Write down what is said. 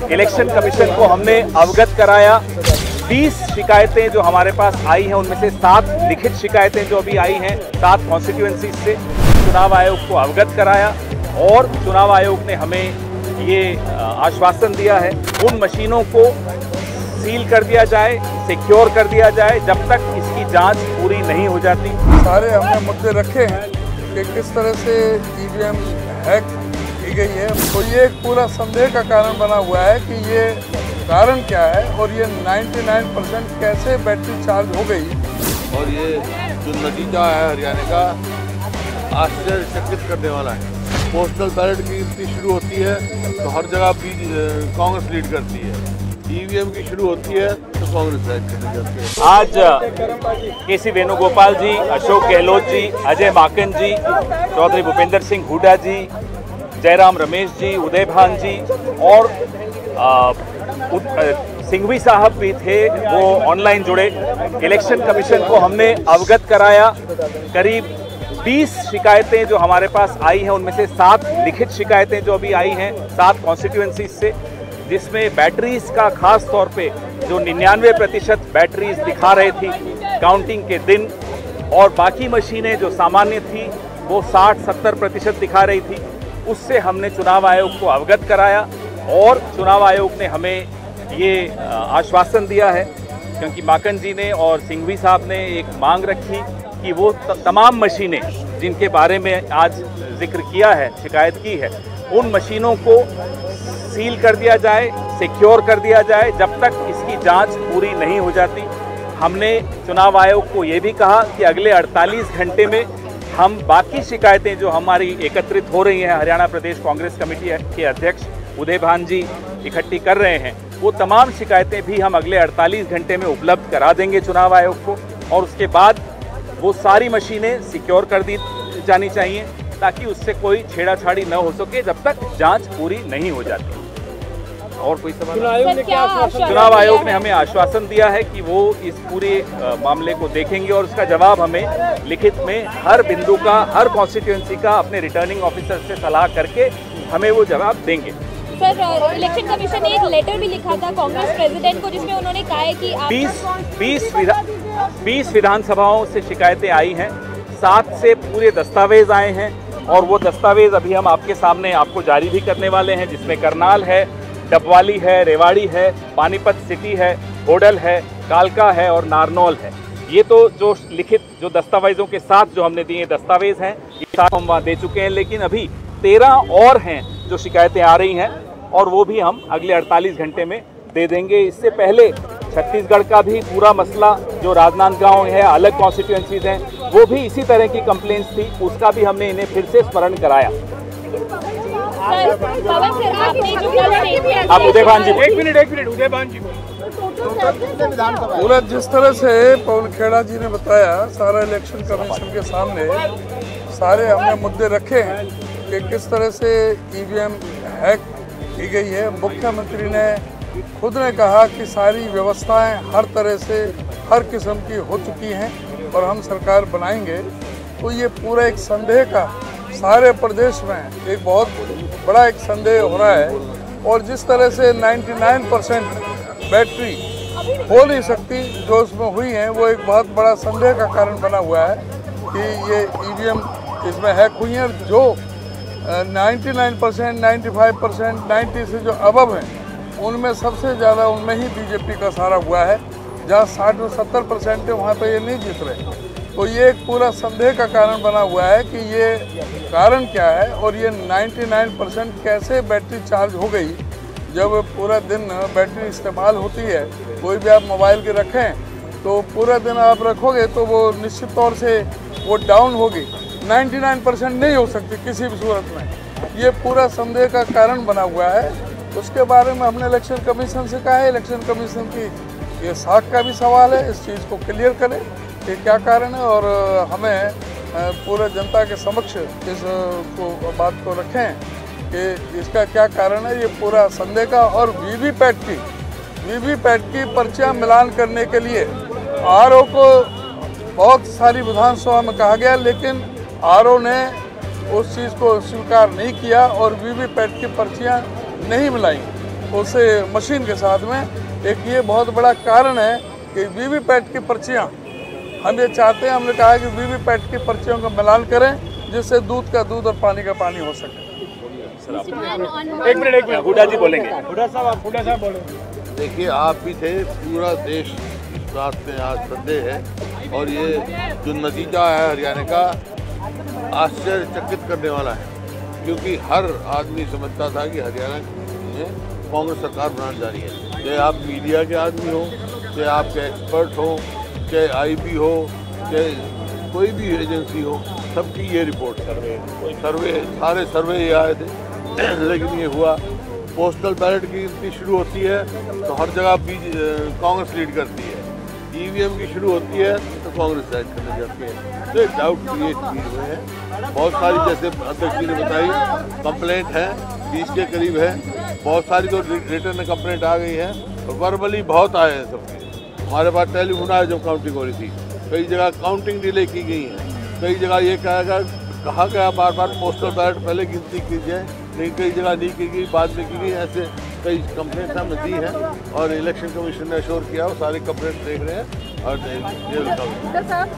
Election commission को हमने अवगत कराया। 20 शिकायतें जो हमारे पास आई हैं उनमें से 7 लिखित शिकायतें जो अभी आई हैं 7 कॉन्स्टिट्यूएंसीज से चुनाव आयोग को अवगत कराया और चुनाव आयोग ने हमें ये आश्वासन दिया है उन मशीनों को सील कर दिया जाए, सिक्योर कर दिया जाए जब तक इसकी जांच पूरी नहीं हो जाती। सारे हमने मुद्दे रखे हैं कि किस तरह से ईवीएम हैक की गई है, तो ये एक पूरा संदेह का कारण बना हुआ है कि ये कारण क्या है और ये 99% कैसे बैटरी चार्ज हो गई। और ये जो नतीजा है हरियाणा का आश्चर्यचकित करने वाला है। पोस्टल बैलेट की गिनती शुरू होती है तो हर जगह कांग्रेस लीड करती है, ईवीएम की शुरू होती है तो कांग्रेस लीड करती है। आज केसी वेणुगोपाल जी, अशोक गहलोत जी, अजय माकन जी, चौधरी भूपेंद्र सिंह हुड्डा जी, जयराम रमेश जी, उदय भान जी और सिंघवी साहब भी थे, वो ऑनलाइन जुड़े। इलेक्शन कमीशन को हमने अवगत कराया। करीब 20 शिकायतें जो हमारे पास आई हैं उनमें से 7 लिखित शिकायतें जो अभी आई हैं 7 कॉन्स्टिट्यूएंसीज से, जिसमें बैटरीज का खास तौर पे जो 99% बैटरीज दिखा रहे थी काउंटिंग के दिन और बाकी मशीनें जो सामान्य थी वो 60-70% दिखा रही थी। उससे हमने चुनाव आयोग को अवगत कराया और चुनाव आयोग ने हमें ये आश्वासन दिया है, क्योंकि माकन जी ने और सिंघवी साहब ने एक मांग रखी कि वो तमाम मशीनें जिनके बारे में आज जिक्र किया है, शिकायत की है, उन मशीनों को सील कर दिया जाए, सिक्योर कर दिया जाए जब तक इसकी जांच पूरी नहीं हो जाती। हमने चुनाव आयोग को ये भी कहा कि अगले 48 घंटे में हम बाकी शिकायतें जो हमारी एकत्रित हो रही हैं, हरियाणा प्रदेश कांग्रेस कमेटी के अध्यक्ष उदय भान जी इकट्ठी कर रहे हैं, वो तमाम शिकायतें भी हम अगले 48 घंटे में उपलब्ध करा देंगे चुनाव आयोग को और उसके बाद वो सारी मशीनें सिक्योर कर दी जानी चाहिए ताकि उससे कोई छेड़ाछाड़ी न हो सके जब तक जांच पूरी नहीं हो जाती। और कोई सवाल? चुनाव आयोग ने हमें आश्वासन दिया है कि वो इस पूरे मामले को देखेंगे और उसका जवाब हमें लिखित में हर बिंदु का, हर कॉन्स्टिट्यूएंसी का अपने रिटर्निंग ऑफिसर से सलाह करके हमें वो जवाब देंगे। सर, इलेक्शन कमीशन ने एक लेटर भी लिखा था कांग्रेस प्रेसिडेंट को जिसमें उन्होंने कहा है कि 20 विधानसभाओं से शिकायतें आई हैं, 7 से पूरे दस्तावेज आए हैं और वो दस्तावेज अभी हम आपके सामने आपको जारी भी करने वाले हैं, जिसमें करनाल है, डबवाली है, रेवाड़ी है, पानीपत सिटी है, होडल है, कालका है और नारनौल है। ये तो जो लिखित जो दस्तावेजों के साथ जो हमने दिए दस्तावेज हैं ये 7 हम वहाँ दे चुके हैं, लेकिन अभी 13 और हैं जो शिकायतें आ रही हैं और वो भी हम अगले 48 घंटे में दे देंगे। इससे पहले छत्तीसगढ़ का भी पूरा मसला जो राजनांदगांव है, अलग कॉन्स्टिट्यूएंसीज हैं, वो भी इसी तरह की कंप्लेंट्स थी, उसका भी हमने इन्हें फिर से स्मरण कराया। आप उदय भान जी, एक मिनट उदय भान जी। पूरा जिस तरह से पवन खेड़ा जी ने बताया, सारा इलेक्शन कमीशन के सामने सारे हमने मुद्दे रखे हैं कि किस तरह से ईवीएम हैक की गई है। मुख्यमंत्री ने खुद ने कहा कि सारी व्यवस्थाएं हर तरह से हर किस्म की हो चुकी हैं और हम सरकार बनाएंगे। तो ये पूरा एक संदेह का सारे प्रदेश में एक बहुत बड़ा एक संदेह हो रहा है और जिस तरह से 99% बैटरी हो नहीं सकती जो उसमें हुई है, वो एक बहुत बड़ा संदेह का कारण बना हुआ है कि ये ईवीएम इसमें हैक हुई है। जो 99%, 95%, 90 से जो अबव हैं उनमें सबसे ज़्यादा उनमें ही बीजेपी का सारा हुआ है। जहाँ 60 और 70% है वहाँ पे ये नहीं जीत रहे। तो ये एक पूरा संदेह का कारण बना हुआ है कि ये कारण क्या है और ये 99% कैसे बैटरी चार्ज हो गई। जब पूरा दिन बैटरी इस्तेमाल होती है, कोई भी आप मोबाइल के रखें तो पूरा दिन आप रखोगे तो वो निश्चित तौर से वो डाउन होगी, 99% नहीं हो सकती किसी भी सूरत में। ये पूरा संदेह का कारण बना हुआ है। उसके बारे में हमने इलेक्शन कमीशन से कहा है, इलेक्शन कमीशन की ये साख का भी सवाल है, इस चीज़ को क्लियर करें कि क्या कारण है और हमें पूरे जनता के समक्ष इस बात को रखें कि इसका क्या कारण है। ये पूरा संदेह का और वीवीपैट की पर्चियाँ मिलान करने के लिए आरओ को बहुत सारी विधानसभा में कहा गया, लेकिन आरओ ने उस चीज़ को स्वीकार नहीं किया और वीवीपैट की पर्चियाँ नहीं मिलाई। उसे मशीन के साथ में। एक ये बहुत बड़ा कारण है कि वीवीपैट की पर्चियाँ, हम ये चाहते हैं, हमने कहा कि वीवीपैट की पर्चियों का मिलान करें जिससे दूध का दूध और पानी का पानी हो सके। एक मिनट हुड्डा जी बोलेंगे। हुड्डा साहब बोलेंगे। देखिए, आप भी थे, पूरा देश इस बात में आज संदेह है और ये जो नतीजा है हरियाणा का आश्चर्यचकित करने वाला है, क्योंकि हर आदमी समझता था कि हरियाणा में कांग्रेस सरकार बनाने जा रही है। चाहे आप मीडिया के आदमी हो, चाहे आपके एक्सपर्ट हो, चाहे आईबी हो, चाहे कोई भी एजेंसी हो, सबकी ये रिपोर्ट सारे सर्वे ये आए थे। लेकिन ये हुआ, पोस्टल बैलेट की गिनती शुरू होती है तो हर जगह कांग्रेस लीड करती है, ईवीएम की शुरू होती है तो कांग्रेस साइड करने जाती है। तो एक डाउट क्रिएट किए हुए हैं बहुत सारी, जैसे अध्यक्ष जी ने बताई, कंप्लेंट है 30 के करीब है, बहुत सारी तो रिटर्न कंप्लेंट आ गई है और वर्बली बहुत आए हैं सबके। हमारे पास टेलीफोन आया जब काउंटिंग हो रही थी, कई जगह काउंटिंग डिले की गई है, कई जगह ये कहा गया बार बार पोस्टल बैलेट पहले गिनती की जाए, लेकिन कई जगह नहीं की गई, बाद में की गई। ऐसे कई कंप्लेंट्स हमने दी हैं और इलेक्शन कमीशन ने अश्योर किया, वो सारे कंप्लेंट देख रहे हैं और